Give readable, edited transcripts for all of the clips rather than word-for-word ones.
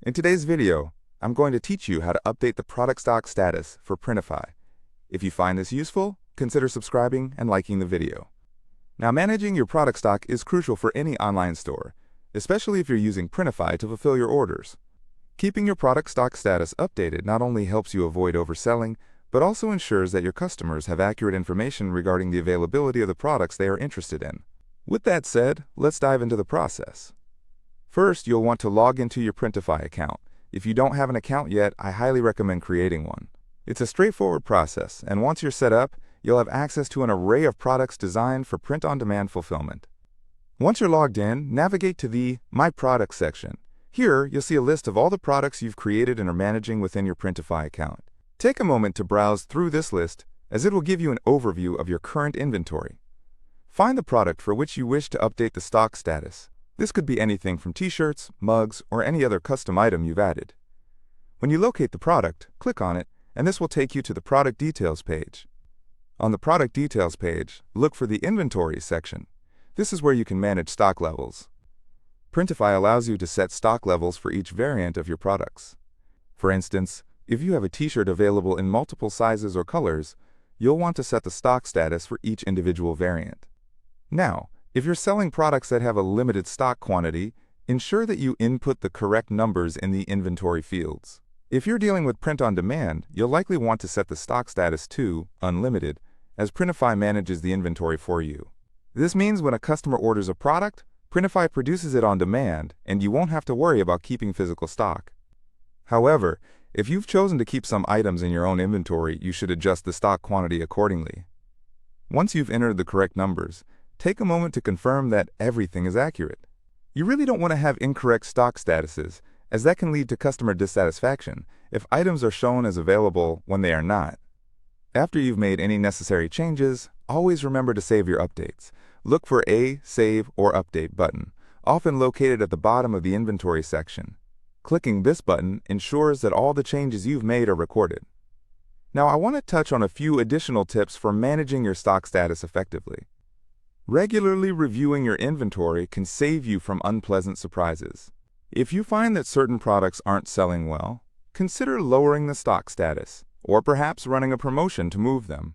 In today's video, I'm going to teach you how to update the product stock status for Printify. If you find this useful, consider subscribing and liking the video. Now, managing your product stock is crucial for any online store, especially if you're using Printify to fulfill your orders. Keeping your product stock status updated not only helps you avoid overselling, but also ensures that your customers have accurate information regarding the availability of the products they are interested in. With that said, let's dive into the process. First, you'll want to log into your Printify account. If you don't have an account yet, I highly recommend creating one. It's a straightforward process, and once you're set up, you'll have access to an array of products designed for print-on-demand fulfillment. Once you're logged in, navigate to the My Products section. Here, you'll see a list of all the products you've created and are managing within your Printify account. Take a moment to browse through this list, as it will give you an overview of your current inventory. Find the product for which you wish to update the stock status. This could be anything from t-shirts, mugs, or any other custom item you've added. When you locate the product, click on it, and this will take you to the Product Details page. On the Product Details page, look for the Inventory section. This is where you can manage stock levels. Printify allows you to set stock levels for each variant of your products. For instance, if you have a t-shirt available in multiple sizes or colors, you'll want to set the stock status for each individual variant. Now, if you're selling products that have a limited stock quantity, ensure that you input the correct numbers in the inventory fields. If you're dealing with print on demand, you'll likely want to set the stock status to Unlimited, as Printify manages the inventory for you. This means when a customer orders a product, Printify produces it on demand, and you won't have to worry about keeping physical stock. However, if you've chosen to keep some items in your own inventory, you should adjust the stock quantity accordingly. Once you've entered the correct numbers, take a moment to confirm that everything is accurate. You really don't want to have incorrect stock statuses, as that can lead to customer dissatisfaction if items are shown as available when they are not. After you've made any necessary changes, always remember to save your updates. Look for a Save or Update button, often located at the bottom of the inventory section. Clicking this button ensures that all the changes you've made are recorded. Now, I want to touch on a few additional tips for managing your stock status effectively. Regularly reviewing your inventory can save you from unpleasant surprises. If you find that certain products aren't selling well, consider lowering the stock status, or perhaps running a promotion to move them.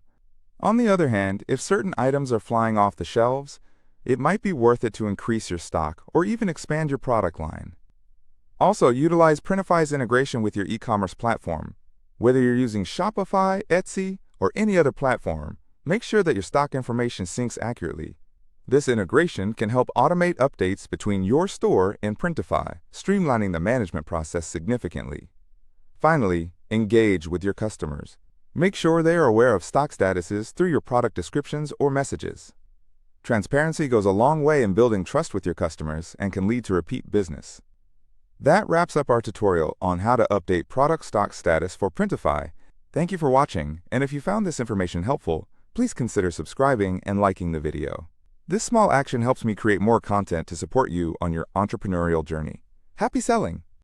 On the other hand, if certain items are flying off the shelves, it might be worth it to increase your stock or even expand your product line. Also, utilize Printify's integration with your e-commerce platform. Whether you're using Shopify, Etsy, or any other platform, make sure that your stock information syncs accurately. This integration can help automate updates between your store and Printify, streamlining the management process significantly. Finally, engage with your customers. Make sure they are aware of stock statuses through your product descriptions or messages. Transparency goes a long way in building trust with your customers and can lead to repeat business. That wraps up our tutorial on how to update product stock status for Printify. Thank you for watching, and if you found this information helpful, please consider subscribing and liking the video. This small action helps me create more content to support you on your entrepreneurial journey. Happy selling!